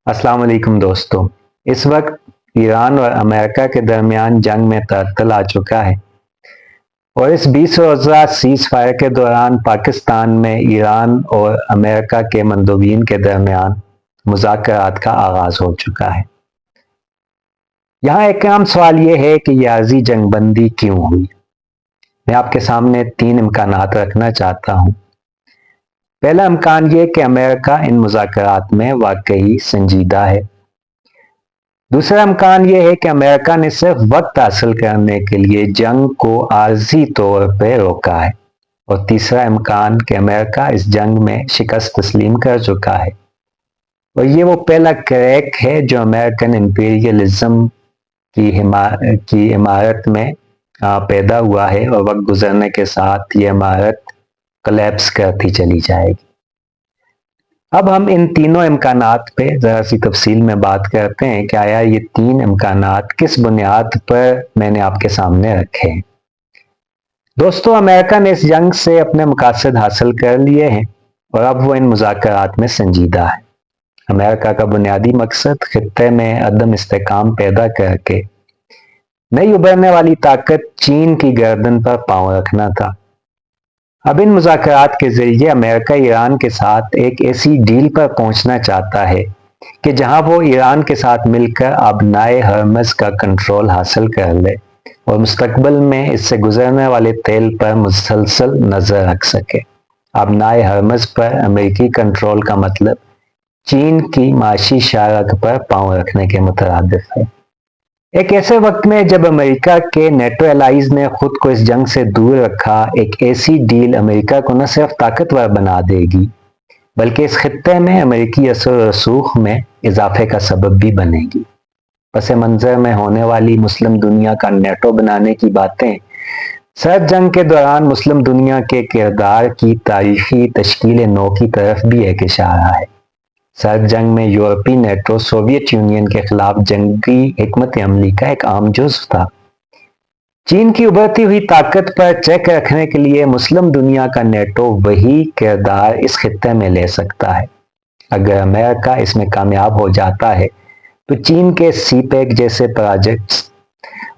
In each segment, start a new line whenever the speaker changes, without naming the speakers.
अस्सलाम वालेकुम दोस्तों। इस वक्त ईरान और अमेरिका के दरमियान जंग में तअत्तुल आ चुका है और इस 20 रोज़ा सीज़ फायर के दौरान पाकिस्तान में ईरान और अमेरिका के मंदोबीन के दरमियान मुज़ाकरात का आगाज़ हो चुका है। यहाँ एक अहम सवाल ये है कि ये आर्ज़ी जंग बंदी क्यों हुई। मैं आपके सामने 3 इम्कानात रखना चाहता हूँ। पहला इम्कान ये कि अमेरिका इन मुज़ाकरात में वाकई संजीदा है। दूसरा इम्कान ये है कि अमेरिका ने सिर्फ वक्त हासिल करने के लिए जंग को आर्जी तौर पर रोका है। और तीसरा इम्कान कि अमेरिका इस जंग में शिकस्त तस्लीम कर चुका है और ये वो पहला क्रैक है जो अमेरिकन इंपीरियलिज्म की इमारत में पैदा हुआ है और वक्त गुजरने के साथ ये इमारत कोलैप्स करती चली जाएगी। अब हम इन तीनों इम्कानात पे ज़रा सी तफसील में बात करते हैं कि आया ये 3 इम्कानात किस बुनियाद पर मैंने आपके सामने रखे हैं। दोस्तों, अमेरिका ने इस जंग से अपने मकासद हासिल कर लिए हैं और अब वो इन मुज़ाकरात में संजीदा है। अमेरिका का बुनियादी मकसद खित्ते में अदम इस्तेकाम पैदा करके नई उभरने वाली ताकत चीन की गर्दन पर पांव रखना था। अब इन मुज़ाकरात के जरिए अमेरिका ईरान के साथ एक ऐसी डील पर पहुंचना चाहता है कि जहां वो ईरान के साथ मिलकर आबनाए हर्मज का कंट्रोल हासिल कर ले और मुस्तकबिल में इससे गुजरने वाले तेल पर मुसलसल नजर रख सके। आबनाए हर्मज पर अमेरिकी कंट्रोल का मतलब चीन की माशी शारक पर पांव रखने के मुतरादिफ है। एक ऐसे वक्त में जब अमेरिका के नेटो एलाइज ने खुद को इस जंग से दूर रखा, एक ऐसी डील अमेरिका को न सिर्फ ताकतवर बना देगी बल्कि इस खित्ते में अमेरिकी असर रसूख में इजाफे का सबब भी बनेगी। पस मंजर में होने वाली मुस्लिम दुनिया का नेटो बनाने की बातें सर्द जंग के दौरान मुस्लिम दुनिया के किरदार की तारीखी तश्कील नौ की तरफ भी एक इशारा है। सर्द जंग में यूरोपीय नेटो सोवियत यूनियन के खिलाफ जंगी हिकमत अमली का एक आम जुज़्व था। चीन की उभरती हुई ताकत पर चेक रखने के लिए मुस्लिम दुनिया का नेटो वही किरदार इस खित्ते में ले सकता है। अगर अमेरिका इसमें कामयाब हो जाता है तो चीन के सीपेक जैसे प्रोजेक्ट्स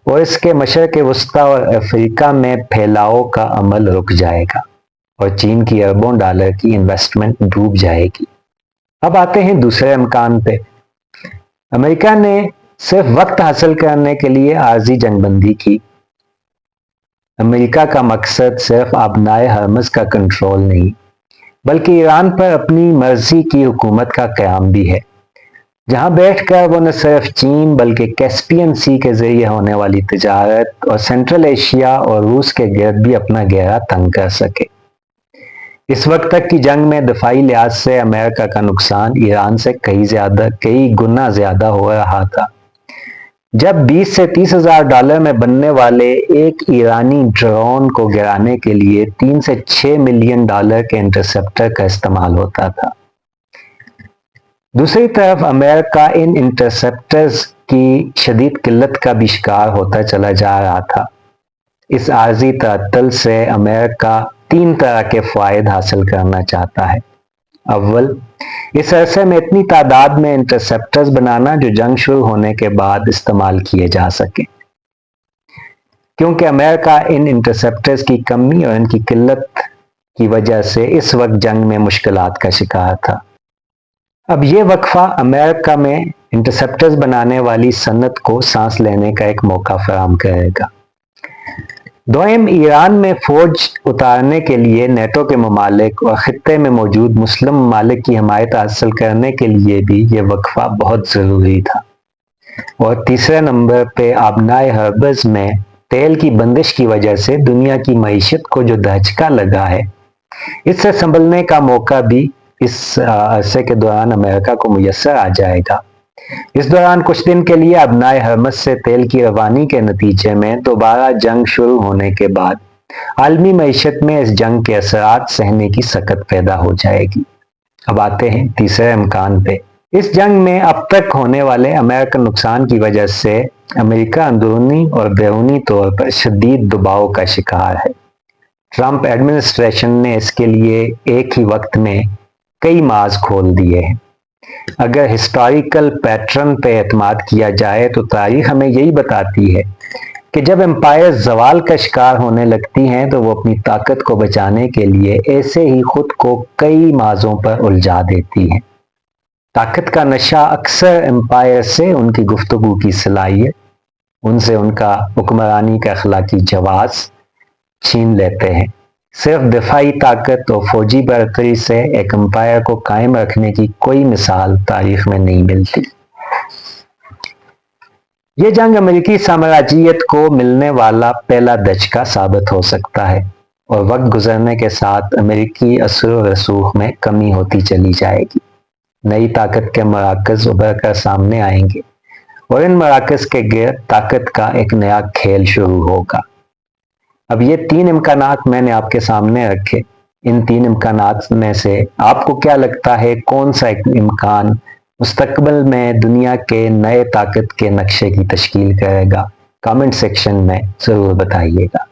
और इसके मशरक़ वस्ता और अफ्रीका में फैलाव का अमल रुक जाएगा और चीन की अरबों डॉलर की इन्वेस्टमेंट डूब जाएगी। अब आते हैं दूसरे इम्कान पे। अमेरिका ने सिर्फ वक्त हासिल करने के लिए आर्जी जंगबंदी की। अमेरिका का मकसद सिर्फ आबनाए हर्मज का कंट्रोल नहीं बल्कि ईरान पर अपनी मर्जी की हुकूमत का क़याम भी है, जहां बैठकर वो न सिर्फ चीन बल्कि कैस्पियन सी के जरिए होने वाली तिजारत और सेंट्रल एशिया और रूस के गिर्द भी अपना गहरा तंग कर सके। इस वक्त तक की जंग में दफाई लिहाज से अमेरिका का नुकसान ईरान से कई गुना ज्यादा हो रहा था। जब 20 से 30 हजार डॉलर में बनने वाले एक ईरानी ड्रोन को गिराने के लिए 3 से 6 मिलियन डॉलर के इंटरसेप्टर का इस्तेमाल होता था। दूसरी तरफ अमेरिका इन इंटरसेप्टर्स की शदीद किल्लत का भी शिकार होता चला जा रहा था। इस आर्जी तअत्तुल से अमेरिका 3 तरह के फ़ायद हासिल करना चाहता है। अव्वल, इस अरसे में इतनी तादाद में इंटरसेप्टर्स बनाना जो जंग शुरू होने के बाद इस्तेमाल किए जा सके, क्योंकि अमेरिका इन इंटरसेप्टर्स की कमी और इनकी किल्लत की वजह से इस वक्त जंग में मुश्किलात का शिकार था। अब ये वक्फा अमेरिका में इंटरसेप्टर्स बनाने वाली सनत को सांस लेने का एक मौका फराहम करेगा। दोयम, ईरान में फौज उतारने के लिए नेटो के ममालिक और खित्ते में मौजूद मुस्लिम ममालिक की हमायत हासिल करने के लिए भी ये वक्फा बहुत ज़रूरी था। और तीसरे नंबर पे आबनाए हर्बज में तेल की बंदिश की वजह से दुनिया की मईशत को जो धचका लगा है, इससे संभलने का मौका भी इस अरसे के दौरान अमेरिका को मुयस्सर आ जाएगा। इस दौरान कुछ दिन के लिए आबनाए हर्मज से तेल की रवानी के नतीजे में दोबारा जंग शुरू होने के बाद आलमी मईशत में इस जंग के असरात सहने की सकत पैदा हो जाएगी। अब आते हैं तीसरे इम्कान पे। इस जंग में अब तक होने वाले अमेरिकन नुकसान की वजह से अमेरिका अंदरूनी और बैरूनी तौर पर शदीद दबाव का शिकार है। ट्रंप एडमिनिस्ट्रेशन ने इसके लिए एक ही वक्त में कई मार्ग खोल दिए हैं। اگر ہسٹوریکل پیٹرن پہ اعتماد کیا جائے تو تاریخ ہمیں یہی بتاتی ہے کہ جب امپائر زوال کا شکار ہونے لگتی ہیں تو وہ اپنی طاقت کو بچانے کے لیے ایسے ہی خود کو کئی مازوں پر الجھا دیتی ہیں۔ طاقت کا نشہ اکثر امپائر سے ان کی گفتگو کی صلاحیت، ان سے ان کا حکمرانی کا اخلاقی جواز چھین لیتے ہیں۔ صرف دفاعی طاقت اور فوجی برتری سے ایک امپائر کو قائم رکھنے کی کوئی مثال تاریخ میں نہیں ملتی۔ یہ جنگ امریکی سامراجیت کو ملنے والا پہلا دھچکا ثابت ہو سکتا ہے، اور وقت گزرنے کے ساتھ امریکی اثر و رسوخ میں کمی ہوتی چلی جائے گی۔ نئی طاقت کے مراکز ابھر کر سامنے آئیں گے اور ان مراکز کے گرد طاقت کا ایک نیا کھیل شروع ہوگا۔ اب یہ 3 امکانات میں نے آپ کے سامنے رکھے۔ ان 3 امکانات میں سے آپ کو کیا لگتا ہے کون سا ایک امکان مستقبل میں دنیا کے نئے طاقت کے نقشے کی تشکیل کرے گا؟ کامنٹ سیکشن میں ضرور بتائیے گا۔